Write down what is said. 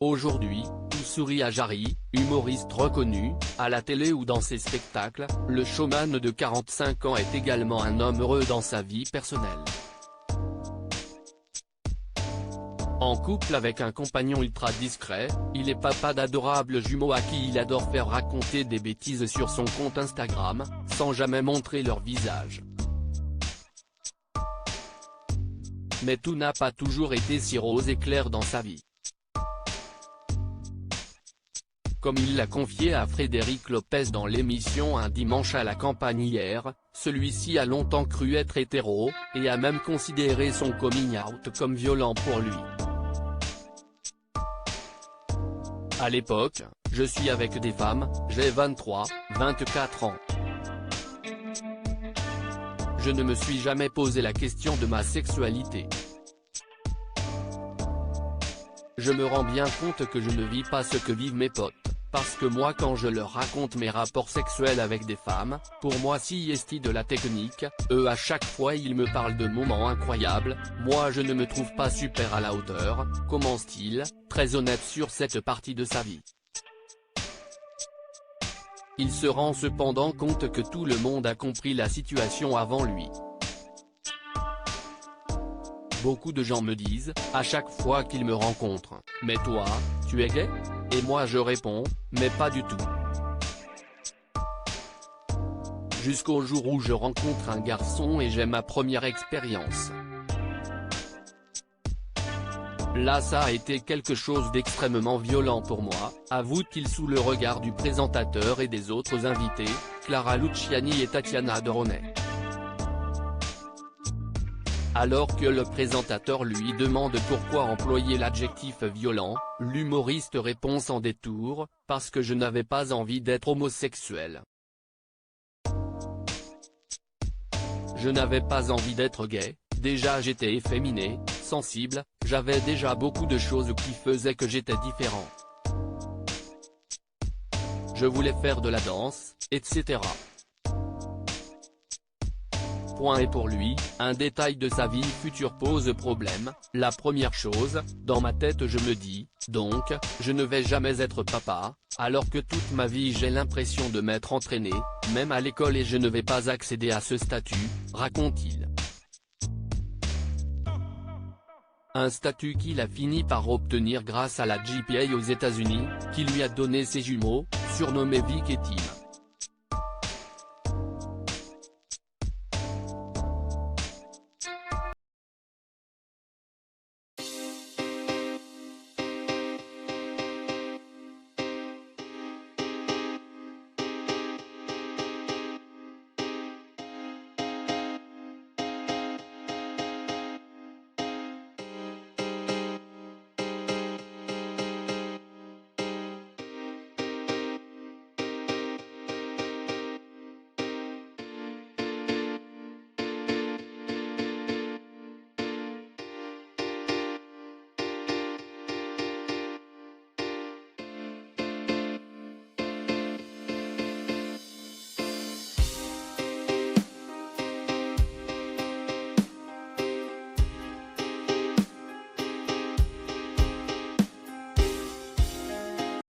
Aujourd'hui, tout sourit à Jarry, humoriste reconnu, à la télé ou dans ses spectacles. Le showman de 45 ans est également un homme heureux dans sa vie personnelle. En couple avec un compagnon ultra discret, il est papa d'adorables jumeaux à qui il adore faire raconter des bêtises sur son compte Instagram, sans jamais montrer leur visage. Mais tout n'a pas toujours été si rose et clair dans sa vie. Comme il l'a confié à Frédéric Lopez dans l'émission Un dimanche à la campagne hier, celui-ci a longtemps cru être hétéro, et a même considéré son coming out comme violent pour lui. À l'époque, je suis avec des femmes, j'ai 23, 24 ans. Je ne me suis jamais posé la question de ma sexualité. Je me rends bien compte que je ne vis pas ce que vivent mes potes, parce que moi quand je leur raconte mes rapports sexuels avec des femmes, pour moi si est de la technique, eux à chaque fois ils me parlent de moments incroyables, moi je ne me trouve pas super à la hauteur, commence-t-il, très honnête sur cette partie de sa vie. Il se rend cependant compte que tout le monde a compris la situation avant lui. Beaucoup de gens me disent, à chaque fois qu'ils me rencontrent, « Mais toi, tu es gay ?» Et moi je réponds, « Mais pas du tout. » Jusqu'au jour où je rencontre un garçon et j'ai ma première expérience. Là ça a été quelque chose d'extrêmement violent pour moi, avoue-t-il sous le regard du présentateur et des autres invités, Clara Luciani et Tatiana Doronet. Alors que le présentateur lui demande pourquoi employer l'adjectif violent, l'humoriste répond sans détour, « Parce que je n'avais pas envie d'être homosexuel. Je n'avais pas envie d'être gay, déjà j'étais efféminé, sensible, j'avais déjà beaucoup de choses qui faisaient que j'étais différent. Je voulais faire de la danse, etc. » Et pour lui, un détail de sa vie future pose problème. La première chose, dans ma tête je me dis, donc, je ne vais jamais être papa, alors que toute ma vie j'ai l'impression de m'être entraîné, même à l'école et je ne vais pas accéder à ce statut, raconte-t-il. Un statut qu'il a fini par obtenir grâce à la GPA aux États-Unis, qui lui a donné ses jumeaux, surnommés Vic et Tim.